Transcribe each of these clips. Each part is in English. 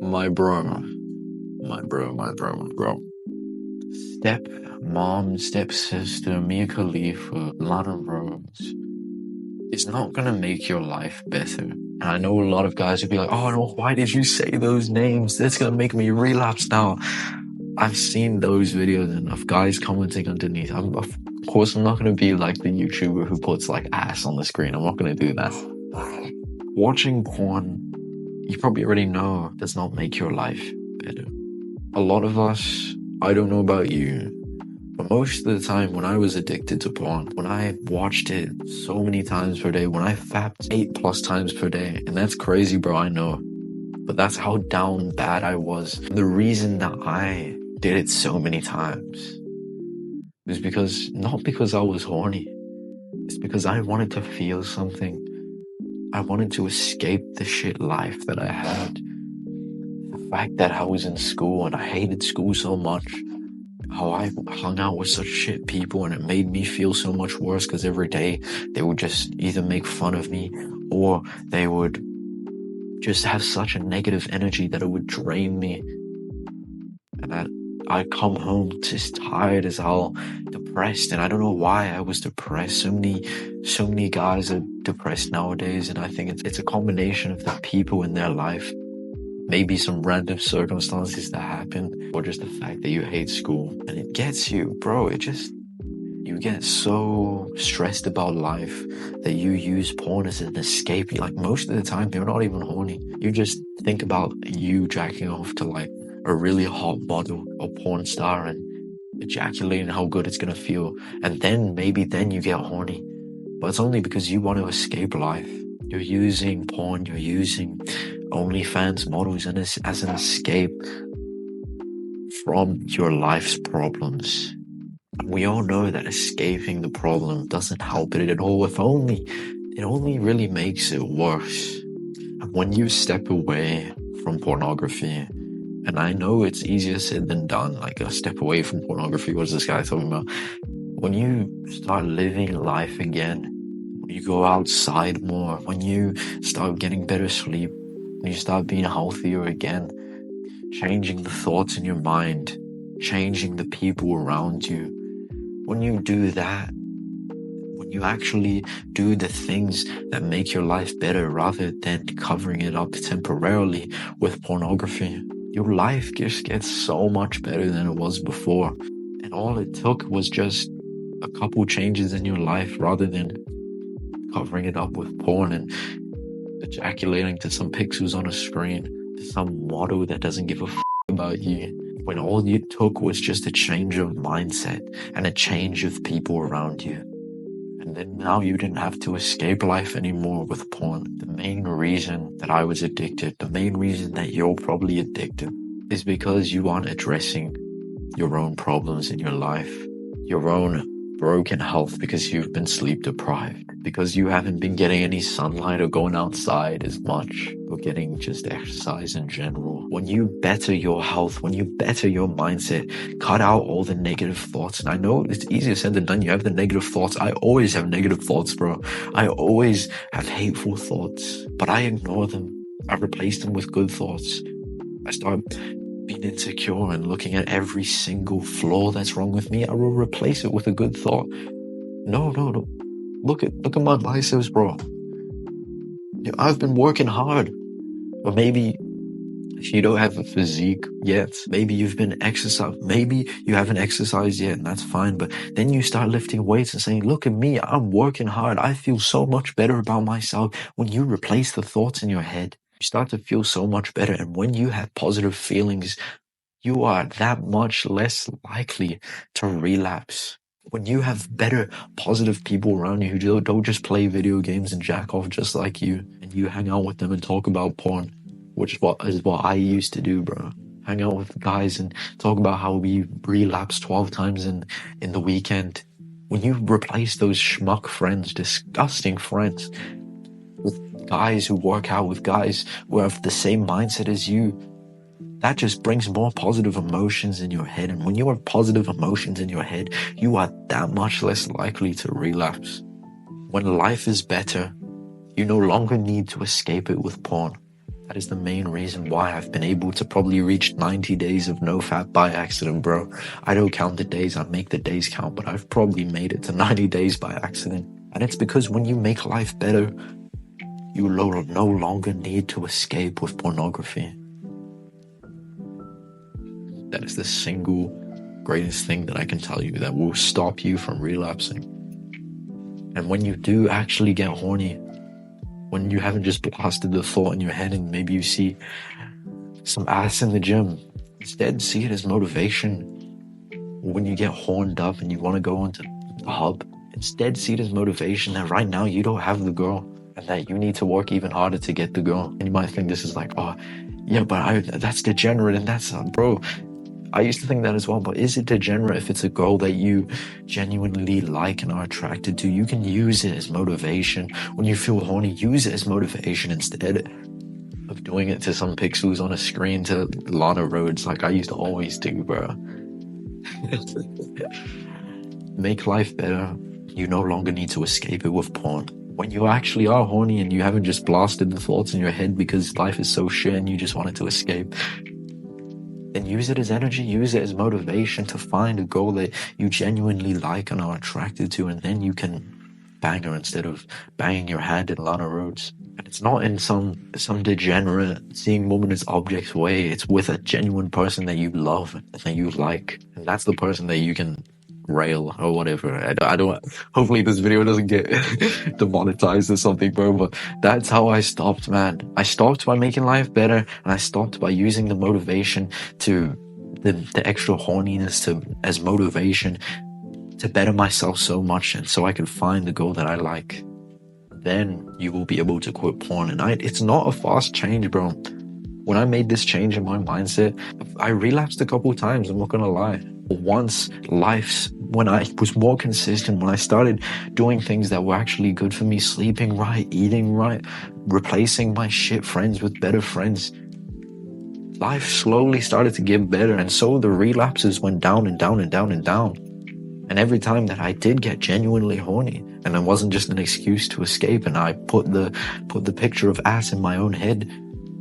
My bro, my bro. Step mom, step sister, Mia Khalifa, Lana Rose is not gonna make your life better. And I know a lot of guys would be like, oh no, why did you say those names? That's gonna make me relapse now. I've seen those videos and of guys commenting underneath. Of course, I'm not gonna be like the YouTuber who puts like ass on the screen. I'm not gonna do that. Watching porn, you probably already know, does not make your life better. A lot of us, I don't know about you, but most of the time when I was addicted to porn, when I watched it so many times per day, when I fapped 8+ times per day, and that's crazy, bro, I know, but that's how down bad I was. The reason that I did it so many times was not because I was horny, it's because I wanted to feel something. I wanted to escape the shit life that I had. The fact that I was in school and I hated school so much, how I hung out with such shit people, and it made me feel so much worse because every day they would just either make fun of me or they would just have such a negative energy that it would drain me. And that I'd come home just tired as hell, depressed, and I don't know why I was depressed. So many guys are depressed nowadays, and I think it's a combination of the people in their life. Maybe some random circumstances that happen, or just the fact that you hate school. And it gets you, bro, you get so stressed about life that you use porn as an escape. Like most of the time, you're not even horny. You just think about you jacking off to like a really hot model or porn star and ejaculating, how good it's gonna feel. And then maybe then you get horny. But it's only because you want to escape life. You're using porn, you're using OnlyFans models as an escape from your life's problems. We all know that escaping the problem doesn't help it at all. It only really makes it worse. And when you step away from pornography, and I know it's easier said than done, like a step away from pornography, what is this guy talking about? When you start living life again, when you go outside more, when you start getting better sleep, when you start being healthier again, changing the thoughts in your mind, changing the people around you, when you do that, when you actually do the things that make your life better rather than covering it up temporarily with pornography, your life just gets so much better than it was before. And all it took was just a couple changes in your life rather than covering it up with porn and ejaculating to some pixels on a screen, to some model that doesn't give a about you. When all you took was just a change of mindset and a change of people around you. And then now you didn't have to escape life anymore with porn. The main reason that I was addicted, the main reason that you're probably addicted, is because you aren't addressing your own problems in your life, your own broken health because you've been sleep deprived, because you haven't been getting any sunlight or going outside as much, or getting just exercise in general. When you better your health, when you better your mindset, cut out all the negative thoughts. And I know it's easier said than done. You have the negative thoughts. I always have negative thoughts, bro. I always have hateful thoughts, but I ignore them. I replace them with good thoughts. I start being insecure and looking at every single flaw that's wrong with me. I will replace it with a good thought. No. Look at my biceps, bro. I've been working hard. Or maybe if you don't have a physique yet, maybe you've been exercising. Maybe you haven't exercised yet, and that's fine. But then you start lifting weights and saying, look at me, I'm working hard. I feel so much better about myself. When you replace the thoughts in your head, you start to feel so much better. And when you have positive feelings, you are that much less likely to relapse. When you have better, positive people around you who don't just play video games and jack off just like you, and you hang out with them and talk about porn, which is what I used to do, bro. Hang out with guys and talk about how we relapse 12 times in the weekend. When you replace those schmuck friends, disgusting friends, with guys who work out, with guys who have the same mindset as you, that just brings more positive emotions in your head. And when you have positive emotions in your head, you are that much less likely to relapse. When life is better, you no longer need to escape it with porn. That is the main reason why I've been able to probably reach 90 days of no fap by accident, bro. I don't count the days, I make the days count, but I've probably made it to 90 days by accident. And it's because when you make life better, you no longer need to escape with pornography. That is the single greatest thing that I can tell you that will stop you from relapsing. And when you do actually get horny, when you haven't just blasted the thought in your head and maybe you see some ass in the gym, instead see it as motivation. When you get horned up and you want to go onto the hub, instead see it as motivation that right now you don't have the girl and that you need to work even harder to get the girl. And you might think this is like, oh, yeah, but that's degenerate and that's, bro, I used to think that as well, but is it degenerate if it's a girl that you genuinely like and are attracted to? You can use it as motivation. When you feel horny, use it as motivation instead of doing it to some pixels on a screen to Lana Rhoades like I used to always do, bro. Make life better. You no longer need to escape it with porn. When you actually are horny and you haven't just blasted the thoughts in your head because life is so shit and you just wanted to escape, then use it as energy, use it as motivation to find a goal that you genuinely like and are attracted to, and then you can bang her instead of banging your hand in Lana Rhoades. And it's not in some degenerate seeing women as objects way. It's with a genuine person that you love and that you like, and that's the person that you can rail or whatever. I don't hopefully this video doesn't get demonetized or something, bro, but that's how I stopped, man. I stopped by making life better, and I stopped by using the motivation to the extra horniness as motivation to better myself so much, and so I could find the goal that I like. Then you will be able to quit porn. And it's not a fast change, bro. When I made this change in my mindset, I relapsed a couple times, I'm not gonna lie. Once when I was more consistent, when I started doing things that were actually good for me, sleeping right, eating right, replacing my shit friends with better friends, life slowly started to get better. And so the relapses went down and down and down and down. And every time that I did get genuinely horny, and it wasn't just an excuse to escape, and I put the picture of ass in my own head,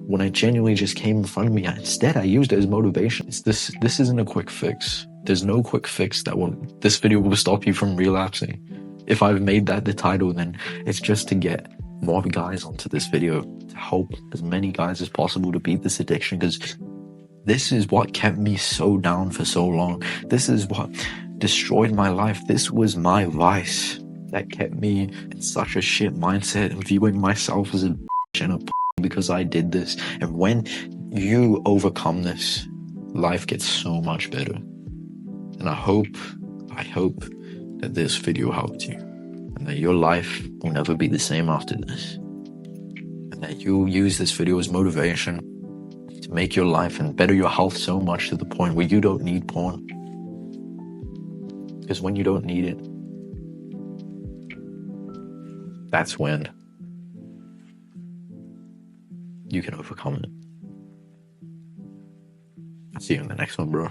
when it genuinely just came in front of me, instead I used it as motivation. This isn't a quick fix. There's no quick fix this video will stop you from relapsing. If I've made that the title, then it's just to get more guys onto this video, to help as many guys as possible to beat this addiction, because this is what kept me so down for so long. This is what destroyed my life. This was my vice that kept me in such a shit mindset and viewing myself as a bitch and a because I did this. And when you overcome this, life gets so much better. And I hope that this video helped you, and that your life will never be the same after this, and that you'll use this video as motivation to make your life and better your health so much to the point where you don't need porn. Because when you don't need it, that's when you can overcome it. I'll see you in the next one, bro.